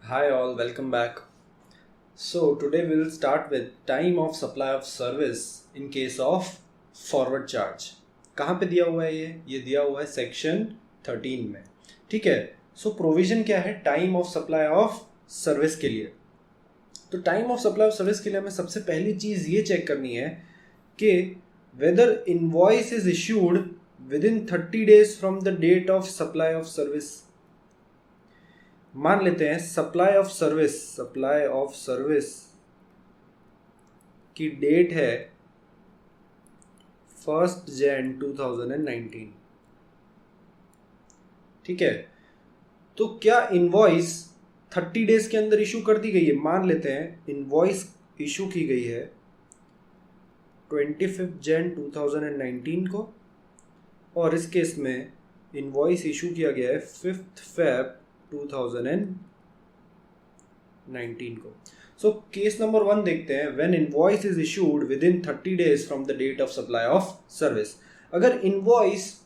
Hi all, welcome back. So today we will start with time of supply of service in case of forward charge. कहाँ पे दिया हुआ है ये दिया हुआ है सेक्शन 13 में. ठीक है. सो प्रोविजन क्या है time of supply of service के लिए. तो time of supply of service के लिए हमें सबसे पहली चीज़ ये चेक करनी है कि whether invoice is issued within 30 days from the date of supply of service. मान लेते हैं सप्लाई ऑफ सर्विस की डेट है 1 Jan 2019. ठीक है. तो क्या इनवॉइस 30 डेज के अंदर इशू कर दी गई है. मान लेते हैं इनवॉइस इशू की गई है 25 Jan 2019 को और इस केस में इनवॉइस इशू किया गया है 5 Feb 2019 को. सो केस नंबर 1 देखते हैं. When invoice is issued within 30 days from the date of supply of service. अगर इनवॉइस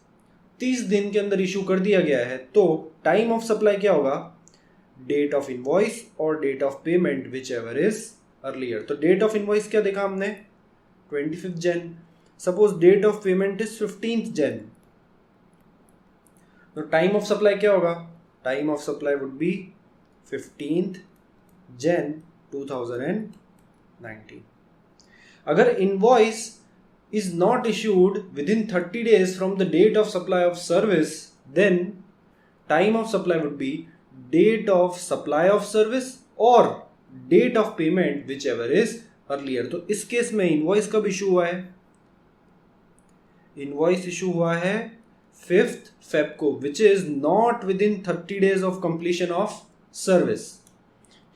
30 दिन के अंदर इशू कर दिया गया है तो टाइम ऑफ सप्लाई क्या होगा. डेट ऑफ इनवॉइस और date of payment whichever is earlier. तो डेट ऑफ इनवॉइस क्या देखा हमने 25 Jan. Suppose date of payment is 15 Jan. तो टाइम ऑफ सप्लाई क्या होगा. Time of supply would be 15th Jan 2019. अगर invoice is not issued within 30 days from the date of supply of service, then time of supply would be date of supply of service or date of payment whichever is earlier. तो इस case में invoice कब issue हुआ है. invoice issue हुआ है 5th Feb को which is not within 30 days of completion of service.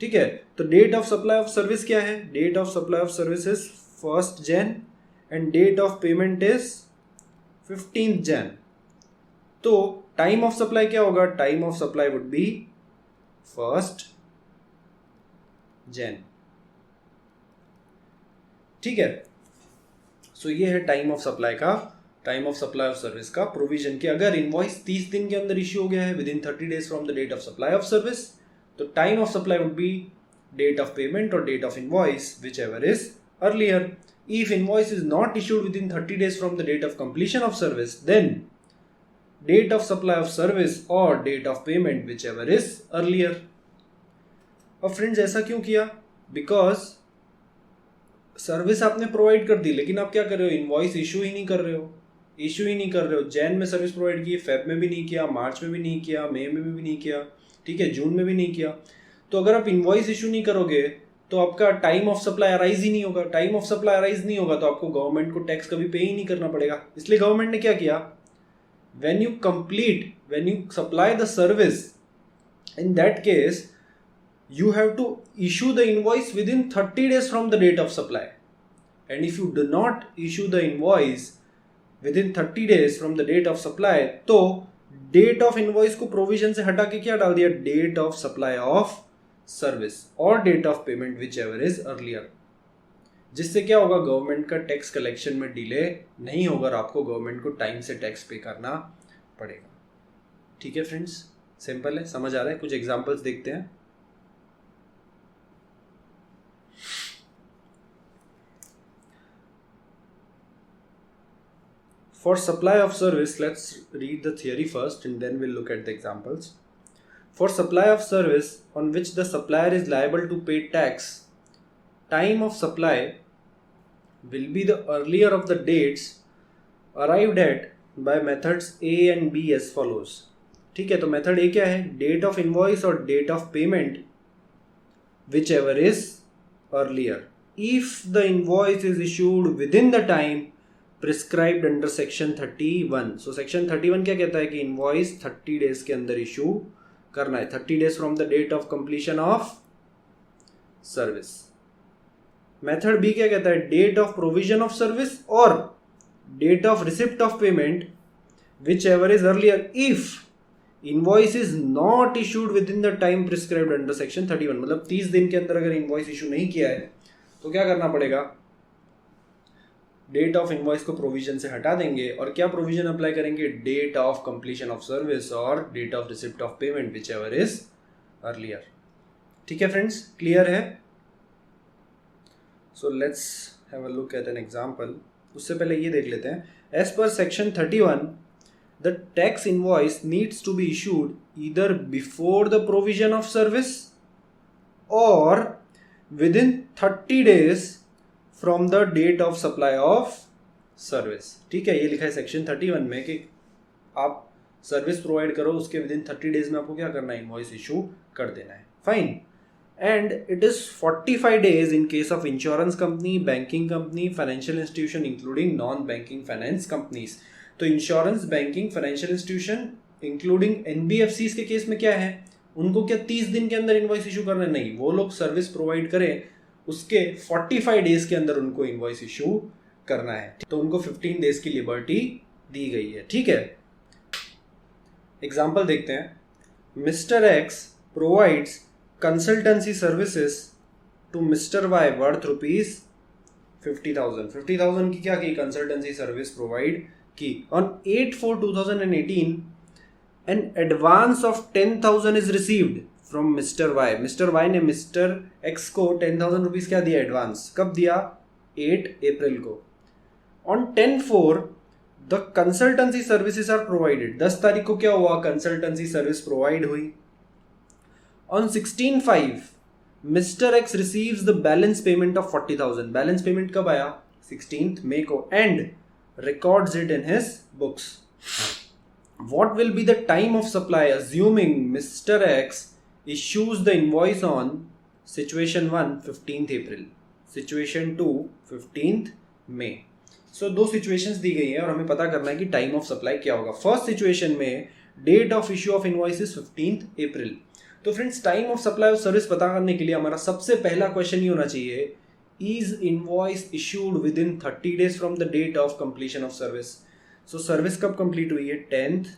ठीक है. तो date of supply of service क्या है. Date of supply of service is 1 Jan and date of payment is 15 Jan. तो time of supply क्या होगा. Time of supply would be 1 Jan. ठीक है. सो ये है टाइम ऑफ सप्लाई का time of supply of service का provision कि अगर इनवॉइस 30 दिन के अंदर इश्यू हो गया है within 30 days from the date of supply of service तो time of supply would be date of payment और date of invoice whichever is earlier. If invoice is not issued within 30 days from the date of completion of service then date of supply of service और date of payment whichever is earlier. अब friends ऐसा क्यों किया. Because service आपने provide कर दी लेकिन आप क्या कर रहे हो. इनवॉइस इशू ही नहीं कर रहे हो. जैन में सर्विस प्रोवाइड की, फेब में भी नहीं किया, मार्च में भी नहीं किया, मई में भी नहीं किया. ठीक है. जून में भी नहीं किया. तो अगर आप इनवॉइस इशू नहीं करोगे तो आपका टाइम ऑफ सप्लाई अराइज ही नहीं होगा. टाइम ऑफ सप्लाई अराइज नहीं होगा तो आपको गवर्नमेंट को टैक्स कभी पे ही नहीं करना पड़ेगा. इसलिए गवर्नमेंट ने क्या किया. When you supply the service in that case you have to issue the invoice within 30 days from the date of supply. And if you do not issue the invoice within 30 days from the date of supply, तो date of invoice को provision से हटा के क्या डाल दिया. date of supply of service और date of payment whichever is earlier. जिससे क्या होगा. गवर्नमेंट का टैक्स कलेक्शन में डिले नहीं होगा और आपको गवर्नमेंट को टाइम से टैक्स पे करना पड़ेगा. ठीक है फ्रेंड्स. सिंपल है. समझ आ रहा है. कुछ एग्जांपल्स देखते हैं. For supply of service, let's read the theory first and then we'll look at the examples. For supply of service on which the supplier is liable to pay tax, time of supply will be the earlier of the dates arrived at by methods A and B as follows. ठीक है. तो method A क्या है. Date of invoice और date of payment whichever is earlier. If the invoice is issued within the time prescribed under section 31. So section 31 क्या कहता है कि इनवॉइस 30 डेज के अंदर इशू करना है. 30 days from the date of completion of service. Method B क्या कहता है. Date of provision of service और date of receipt of payment whichever is earlier if invoice is not issued within the time prescribed under section 31. मतलब 30 दिन के अंदर अगर invoice issue नहीं किया है तो क्या करना पड़ेगा. डेट ऑफ इनवॉइस को प्रोविजन से हटा देंगे और क्या प्रोविजन अप्लाई करेंगे. Date of completion of service और date of receipt of payment whichever is earlier. ठीक है फ्रेंड्स, क्लियर है? So let's have a look at an example. उससे पहले ये देख लेते हैं. As per section 31 the tax invoice needs to be issued either before the provision of service और with in 30 days from the date of supply of service. ठीक है, ये लिखा है सेक्शन 31 में कि आप सर्विस प्रोवाइड करो, उसके विद इन 30 days में आपको क्या करना है, इनवॉइस इशू कर देना है. Fine. And it is 45 days in case of insurance company, banking company, financial institution including non banking finance companies. तो insurance, banking, financial institution including NBFCs के केस में क्या है, उनको क्या 30 दिन के अंदर इनवॉइस इशू करना है? नहीं, वो लोग सर्विस प्रोवाइड करें उसके 45 days के अंदर उनको इनवॉइस इशू करना है. तो उनको 15 days की लिबर्टी दी गई है. ठीक है, एग्जाम्पल देखते हैं. Mister X provides consultancy services to mister Y worth rupees 50,000. 50,000 की क्या की कंसल्टेंसी सर्विस प्रोवाइड की. On 8/4/2018 an advance of 10,000 is received from mister Y. Mister Y ने मिस्टर एक्स को 10,000 रुपीज क्या दिया एडवांस. कब दिया? 8 अप्रैल को. On 10/4 the consultancy services are provided. 10 तारीख को क्या हुआ, कंसल्टेंसी सर्विस प्रोवाइड हुई. On 16/5 mister X receives the balance payment of 40,000. Balance payment कब आया? 16 मई को. And records it in his books. What will be the time of supply assuming Mr. X issues the invoice on situation 1 15th April, situation 2 15th May. So दो situations दी गई हैं और हमें पता करना है कि time of supply क्या होगा. First situation में date of issue of invoice is 15th April. तो friends time of supply of service पता करने के लिए हमारा सबसे पहला क्वेश्चन ये होना चाहिए, is invoice issued within 30 days from the date of completion of service. So service कब कंप्लीट हुई है? 10th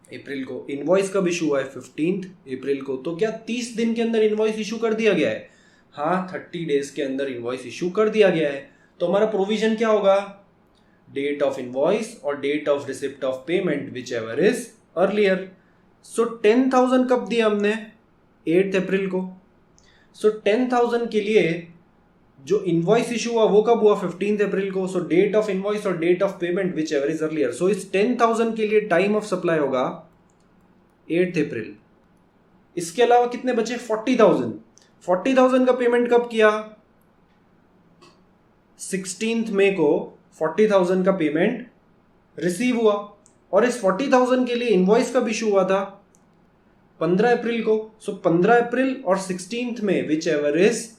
अप्रैल को. इनवॉइस कब इशू हुआ है? 15th अप्रैल को. तो क्या 30 दिन के अंदर इनवॉइस इशू कर दिया गया है? हाँ, 30 days के अंदर इनवॉइस इशू कर दिया गया है. तो हमारा प्रोविजन क्या होगा? डेट ऑफ इनवॉइस और date of receipt of payment whichever is earlier. So 10,000 कब दिया हमने? 8 अप्रैल को. सो 10,000 के लिए जो इनवॉइस इशू हुआ वो कब हुआ? 15th अप्रैल को. सो डेट ऑफ इनवॉइस और date of payment whichever is earlier. So इस 10,000 के लिए टाइम ऑफ सप्लाई होगा 8 अप्रैल. इसके अलावा कितने बचे? 40,000. 40,000 का पेमेंट कब किया? 16th मई को 40,000 का पेमेंट रिसीव हुआ. और इस 40,000 के लिए इनवॉइस कब इशू हुआ था? 15 अप्रैल को. सो 15 अप्रैल और 16th में whichever is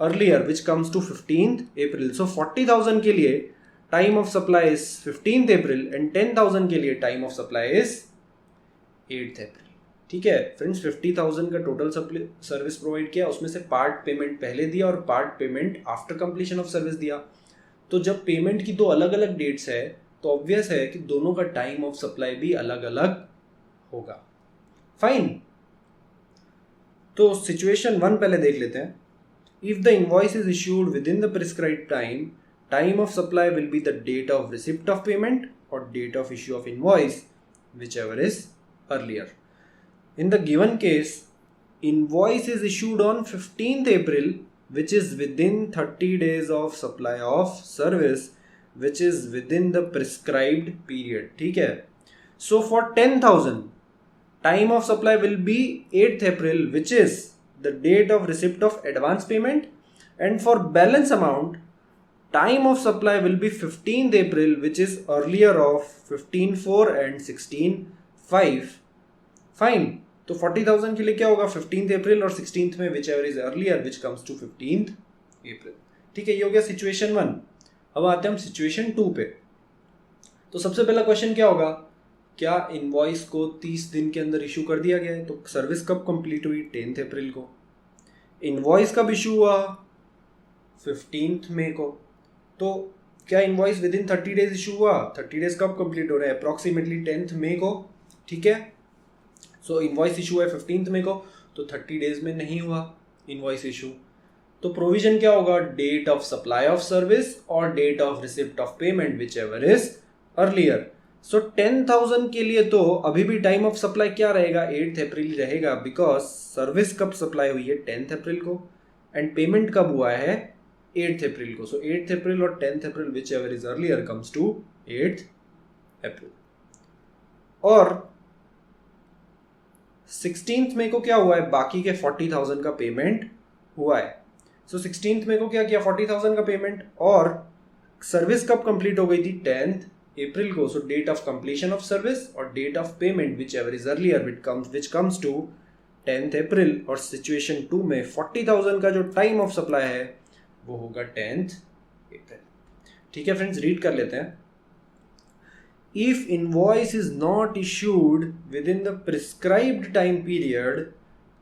earlier which comes to 15th April. सो 40,000 के लिए time of supply is 15th April and 10,000 के लिए time of supply is 8th April. ठीक है फ्रेंड्स, 50,000 का टोटल सर्विस प्रोवाइड किया, उसमें से पार्ट पेमेंट पहले दिया और part payment after completion of service दिया. तो जब पेमेंट की दो अलग अलग डेट्स है तो ऑब्वियस है कि दोनों का टाइम ऑफ सप्लाई भी अलग अलग होगा. फाइन. तो सिचुएशन 1 पहले देख लेते हैं. If the invoice is issued within the prescribed time, time of supply will be the date of receipt of payment और date of issue of invoice whichever is earlier. In the given case, invoice is issued on 15th April, which is within 30 days of supply of service, which is within the prescribed period. ठीक है. So for 10,000, time of supply will be 8th April, which is the date of receipt of advance payment, and for balance amount, time of supply will be 15th April, which is earlier of 15/4 and 16/5. Fine. तो 40,000 के लिए क्या होगा? 15th अप्रैल और 16th में whichever is earlier which comes to 15th April. ठीक है, ये हो गया सिचुएशन 1. अब आते हैं हम सिचुएशन 2 पे. तो सबसे पहला क्वेश्चन क्या होगा? क्या इनवॉइस को 30 दिन के अंदर इशू कर दिया गया है? तो सर्विस कब कंप्लीट हुई? 10th अप्रैल को. इनवॉइस कब इशू हुआ? 15th मई को. तो क्या invoice with in 30 days issue हुआ? 30 days कब कंप्लीट हो रहे हैं? अप्रॉक्सीमेटली 10th मई को. ठीक है. सो इनवॉइस इशू है 15th मई को, तो 30 days में नहीं हुआ इनवॉइस इशू. तो प्रोविजन क्या होगा? Date of supply of service और date of receipt of payment whichever is earlier. So 10,000 के लिए तो अभी भी टाइम ऑफ सप्लाई क्या रहेगा, 8 अप्रैल रहेगा, बिकॉज सर्विस कब सप्लाई हुई है, 10 अप्रैल को, एंड पेमेंट कब हुआ है, 8 अप्रैल को. सो 8 अप्रैल और 10 April whichever is earlier comes to 8 April. और 16th मई को क्या हुआ है, बाकी के 40,000 का पेमेंट हुआ है. सो 16th मई को क्या किया, 40,000 का पेमेंट. और सर्विस कब कंप्लीट हो गई थी, 10th अप्रैल को. So date of completion of service और date of payment whichever is earlier which comes to 10th April. और सिचुएशन 2 में 40,000 का जो टाइम ऑफ सप्लाई है वो होगा 10th अप्रैल. ठीक है फ्रेंड्स, रीड कर लेते हैं. If invoice is not issued within the prescribed time period,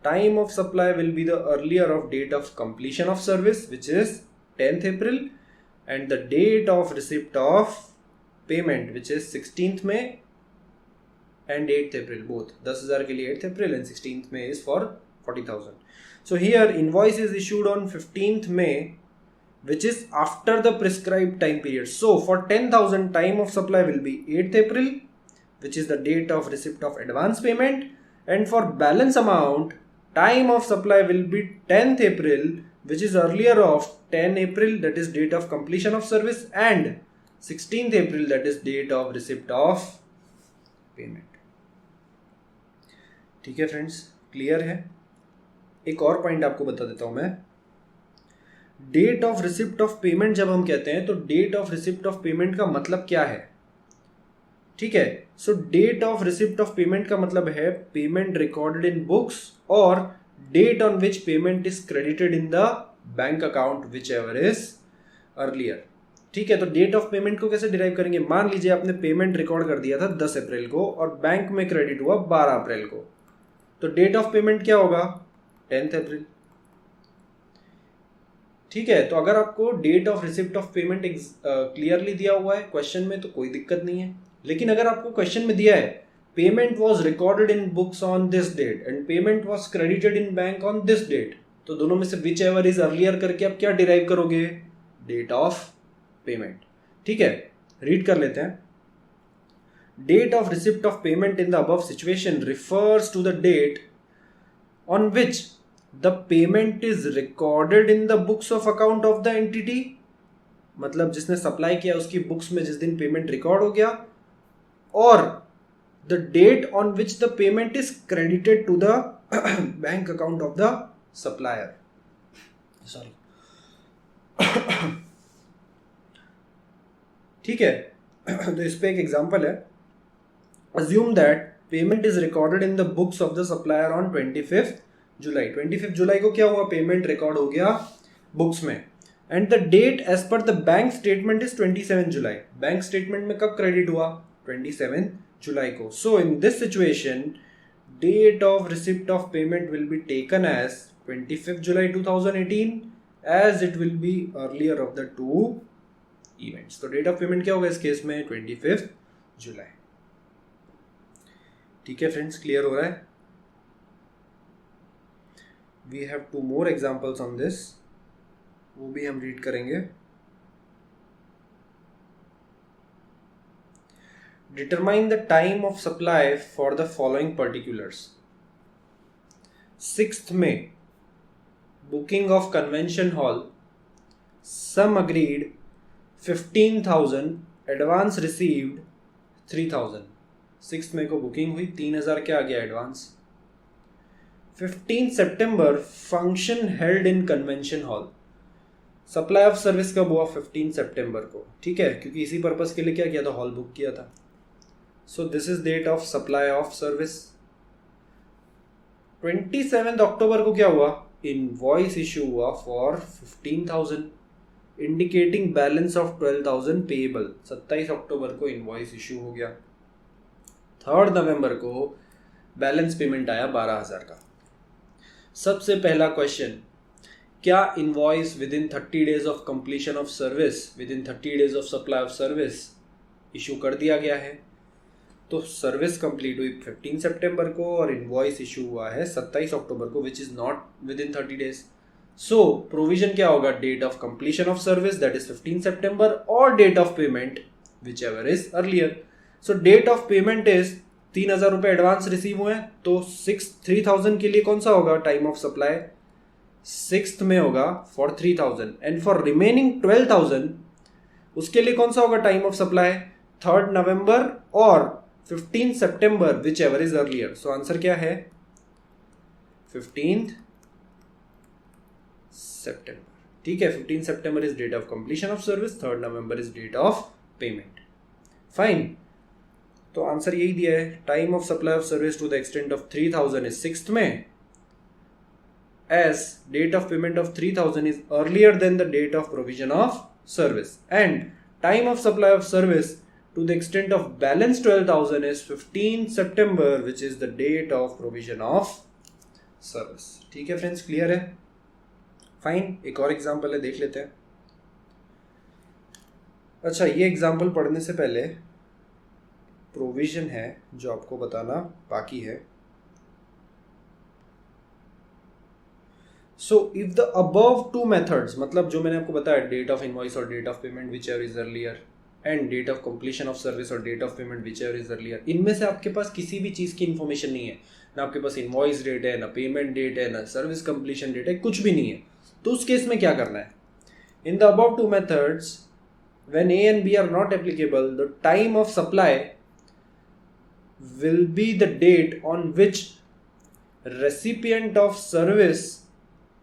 time of supply will be the earlier of date of completion of service, which is 10th April, and the date of receipt of payment, which is 16th May and 8th April, both. 10,000 के लिए 8th April and 16th May is for 40,000. So here invoice is issued on 15th May, which is after the prescribed time period. So for 10,000 time of supply will be 8th April, which is the date of receipt of advance payment, and for balance amount time of supply will be 10th April, which is earlier of 10 April, that is date of completion of service, and 16th April, that is date of receipt of payment. ठीक है friends, clear है. एक और point आपको बता देता हूं मैं. Date of receipt of payment जब हम कहते हैं तो date of receipt of payment का मतलब क्या है, ठीक है. So date of receipt of payment का मतलब है पेमेंट रिकॉर्डेड इन बुक्स और date on which payment is credited in the bank account whichever is earlier. ठीक है, तो डेट ऑफ पेमेंट को कैसे डिराइव करेंगे. मान लीजिए आपने पेमेंट रिकॉर्ड कर दिया था 10 अप्रैल को और बैंक में क्रेडिट हुआ 12 अप्रैल को, तो डेट ऑफ पेमेंट क्या होगा, 10th अप्रैल. ठीक है, तो अगर आपको date of receipt of payment clearly दिया हुआ है क्वेश्चन में तो कोई दिक्कत नहीं है. लेकिन अगर आपको क्वेश्चन में दिया है payment was recorded in books on this date and payment was credited in bank on this date, तो दोनों में से विच एवर इज अर्लियर करके आप क्या डिराइव करोगे, डेट ऑफ पेमेंट. ठीक है, रीड कर लेते हैं. Date of receipt of payment in the above situation refers to the date on which the payment is recorded in the books of account of the entity. मतलब जिसने supply किया उसकी books में जिस दिन पेमेंट रिकॉर्ड हो गया, और the date on which the payment is credited to the bank account of the supplier. Sorry. ठीक है, तो इस पे एक एग्जांपल है. Assume that payment is recorded in the books of the supplier on 25th जुलाई. 25 जुलाई को क्या हुआ, पेमेंट रिकॉर्ड हो गया बुक्स में, and the date as per the bank statement is 27 July. Bank statement में कब क्रेडिट हुआ, 27 जुलाई को. So in this situation date of receipt of payment will be taken as 25 July 2018 as it will be earlier of the two events. तो date of पेमेंट क्या होगा इस केस में, 25 जुलाई. ठीक है फ्रेंड्स, क्लियर हो रहा है. We have 2 more examples on this, वो भी हम रीड करेंगे. Determine the time of supply for the following particulars. 6th May, booking of convention hall, sum agreed 15,000, advance received 3,000. 6th May को बुकिंग हुई, 3,000 क्या आ गया advance. 15 September function held in convention hall. Supply of service कब हुआ, 15 सितंबर को. ठीक है, क्योंकि इसी पर्पस के लिए क्या किया था, हॉल बुक किया था. So this is date of supply of service. 27 अक्टूबर को क्या हुआ, इनवॉइस इशू हुआ for 15,000 indicating balance of 12,000 payable. 27 अक्टूबर को इनवॉइस इशू हो गया. 3 नवंबर को बैलेंस पेमेंट आया 12,000 का. सबसे पहला क्वेश्चन, क्या invoice with in 30 days of completion of service, with in 30 days of supply of service issue कर दिया गया है. तो सर्विस कंप्लीट हुई 15 सितंबर को और इनवॉइस इशू हुआ है 27 अक्टूबर को, which is not within 30 days. So provision क्या होगा, date of completion of service that is 15 सितंबर और date of payment whichever is earlier. So date of payment is 3,000 रुपये एडवांस रिसीव हुए, तो 3,000 के लिए कौन सा होगा टाइम ऑफ सप्लाई, 6th में होगा फॉर 3,000, एंड फॉर रिमेनिंग 12,000 उसके लिए कौन सा होगा टाइम ऑफ सप्लाई, 3rd नवंबर और 15th सितंबर, whichever is earlier. So answer क्या है 15th सितंबर. ठीक है, 15th सितंबर is date of completion of service, 3rd नवंबर is date of payment. Fine, तो आंसर यही दिया है. Time of supply of service to the extent of 3,000 is 6th में, as date of payment of 3,000 is earlier than the date of provision of service, and time of supply of service to the extent of balance 12,000 is 15th September, which is the date of provision of service. ठीक है friends, clear है. Fine, एक और example है, देख लेते हैं. अच्छा, ये एग्जांपल पढ़ने से पहले प्रोविजन है जो आपको बताना बाकी है. So if the above two methods, मतलब जो मैंने आपको बताया डेट ऑफ इनवॉइस और date of payment whichever is earlier, and date of completion of service और date of payment whichever is earlier, इनमें से आपके पास किसी भी चीज़ की इन्फॉर्मेशन नहीं है, ना आपके पास इनवॉइस डेट है, ना पेमेंट डेट है, ना सर्विस कंप्लीशन डेट है, कुछ भी नहीं है. तो उस केस में क्या करना है, in the above two methods when A and B are not applicable, the time of supply will be the date on which recipient of service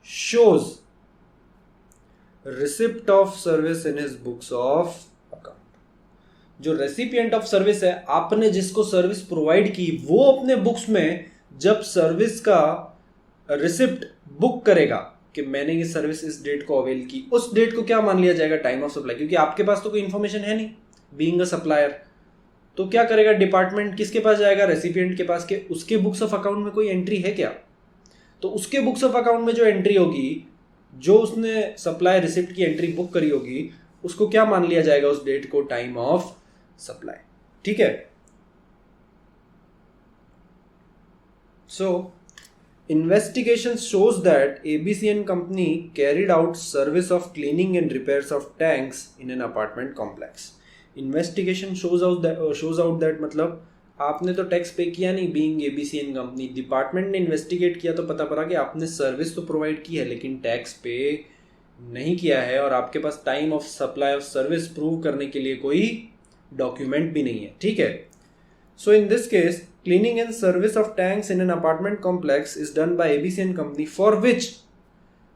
shows receipt of service in his books of account. जो recipient of service है, आपने जिसको service provide की, वो अपने books में जब service का रिसिप्ट बुक करेगा कि मैंने ये सर्विस इस डेट को अवेल की, उस डेट को क्या मान लिया जाएगा टाइम ऑफ सप्लाई, क्योंकि आपके पास तो कोई इंफॉर्मेशन है नहीं बीइंग अ सप्लायर. तो क्या करेगा डिपार्टमेंट, किसके पास जाएगा, रेसिपिएंट के पास, के उसके बुक्स ऑफ अकाउंट में कोई एंट्री है क्या. तो उसके बुक्स ऑफ अकाउंट में जो एंट्री होगी, जो उसने सप्लाई रिसिप्ट की एंट्री बुक करी होगी, उसको क्या मान लिया जाएगा उस डेट को टाइम ऑफ सप्लाई. ठीक है. So investigation shows that ABCN company carried out service of cleaning and repairs of tanks in an apartment complex. Investigation shows out that मतलब आपने तो टैक्स पे किया नहीं बीइंग एबीसीएन कंपनी, डिपार्टमेंट ने investigate किया तो पता पड़ा कि आपने सर्विस तो प्रोवाइड की है लेकिन टैक्स पे नहीं किया है, और आपके पास time of supply of service prove करने के लिए कोई डॉक्यूमेंट भी नहीं है. ठीक है. So in this case cleaning and service of tanks in an apartment complex is done by ABCN company for which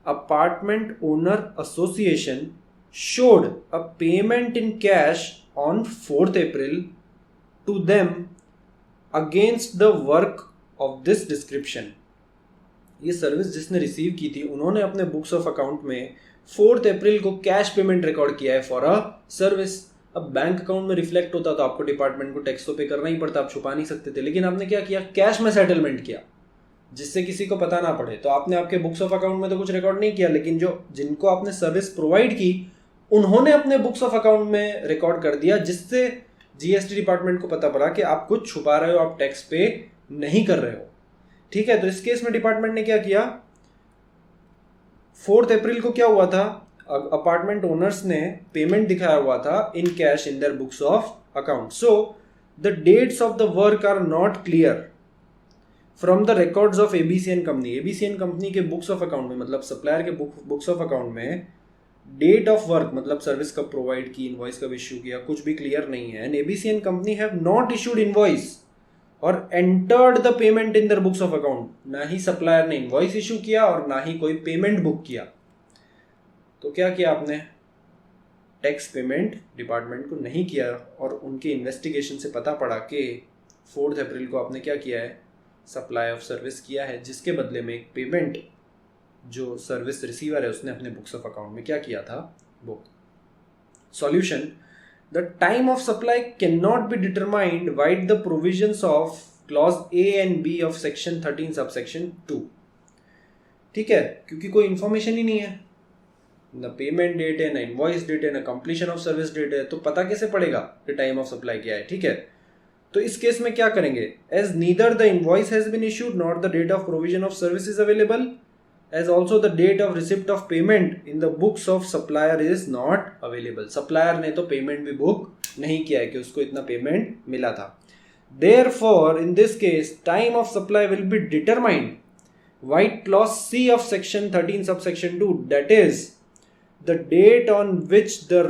apartment owner association showed a payment in cash on 4th April to them against the work of this description. ये service जिसने receive की थी, उन्होंने अपने books of account में 4th अप्रैल को cash payment record किया है फॉर अ सर्विस. अब बैंक अकाउंट में रिफ्लेक्ट होता तो आपको डिपार्टमेंट को टैक्स तो पे करना ही पड़ता, आप छुपा नहीं सकते थे, लेकिन आपने क्या किया, कैश में सेटलमेंट किया जिससे किसी को पता ना पड़े. तो आपने आपके बुक्स ऑफ अकाउंट में तो कुछ रिकॉर्ड नहीं किया, लेकिन जो जिनको आपने सर्विस प्रोवाइड की उन्होंने अपने बुक्स ऑफ अकाउंट में रिकॉर्ड कर दिया, जिससे जीएसटी डिपार्टमेंट को पता पड़ा कि आप कुछ छुपा रहे हो, आप टैक्स पे नहीं कर रहे हो. ठीक है. तो इस केस में डिपार्टमेंट ने क्या किया, 4th अप्रैल को क्या हुआ था, अपार्टमेंट ओनर्स ने पेमेंट दिखाया हुआ था in cash in their books of account. So the dates of the work are not clear from the records of ABCN company. ABCN company के बुक्स ऑफ अकाउंट में, मतलब सप्लायर के books of account में date of work मतलब service कब provide की, invoice कब issue किया, कुछ भी क्लियर नहीं है. And ABCN company have not issued invoice और entered the payment in their books of account. ना ही सप्लायर ने इनवॉइस इशू किया और ना ही कोई पेमेंट बुक किया. तो क्या किया आपने, टैक्स पेमेंट डिपार्टमेंट को नहीं किया, और उनके इन्वेस्टिगेशन से पता पड़ा कि 4th अप्रैल को आपने क्या किया है, सप्लाई ऑफ सर्विस किया है, जिसके बदले में एक पेमेंट जो सर्विस रिसीवर है उसने अपने बुक्स ऑफ अकाउंट में क्या किया था, book. Solution, the time of supply can not be determined by the provisions of clause A and B of section 13 subsection 2. ठीक है, क्योंकि कोई इंफॉर्मेशन ही नहीं है, न पेमेंट डेट है, न इनवॉइस डेट है, न कंप्लीशन ऑफ सर्विस डेट है, तो पता कैसे पड़ेगा कि टाइम ऑफ सप्लाई क्या है. ठीक है. तो इस केस में क्या करेंगे, as neither the invoice has been issued not the date of provision of service is available, as also the date of receipt of payment in the books of supplier is not available. Supplier ने तो payment भी book नहीं किया है कि उसको इतना payment मिला था. Therefore, in this case, time of supply will be determined. White clause C of section 13 subsection 2, that is the date on which the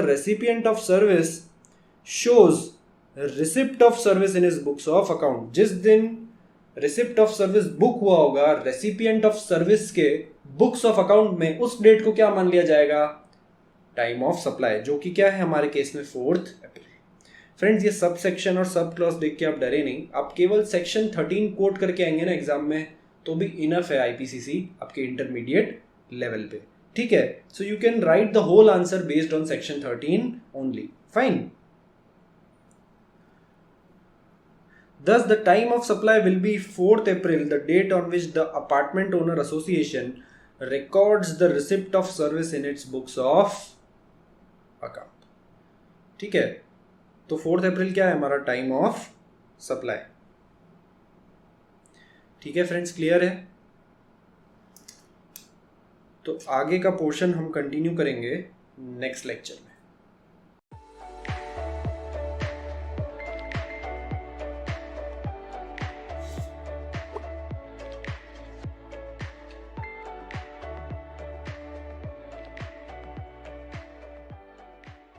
recipient of service shows receipt of service in his books of account. जिस दिन receipt of service book हुआ होगा recipient of service के books of account में, उस date को क्या मान लिया जाएगा? टाइम ऑफ सप्लाई, जो कि क्या है हमारे केस में 4 अप्रैल. फ्रेंड्स, ये सब सेक्शन और सब क्लॉज देख के आप डरे नहीं. आप केवल सेक्शन 13 कोट करके आएंगे ना एग्जाम में तो भी इनफ है आईपीसीसी आपके इंटरमीडिएट लेवल पे. ठीक है, so you can write the whole answer based on section 13 only. Fine. Thus, the time of supply will be 4th April, the date on which the Apartment Owner Association records the receipt of service in its books of account. ठीक है, तो 4th अप्रैल क्या है हमारा time of supply. ठीक है friends, clear है. तो आगे का पोर्शन हम कंटिन्यू करेंगे नेक्स्ट लेक्चर में.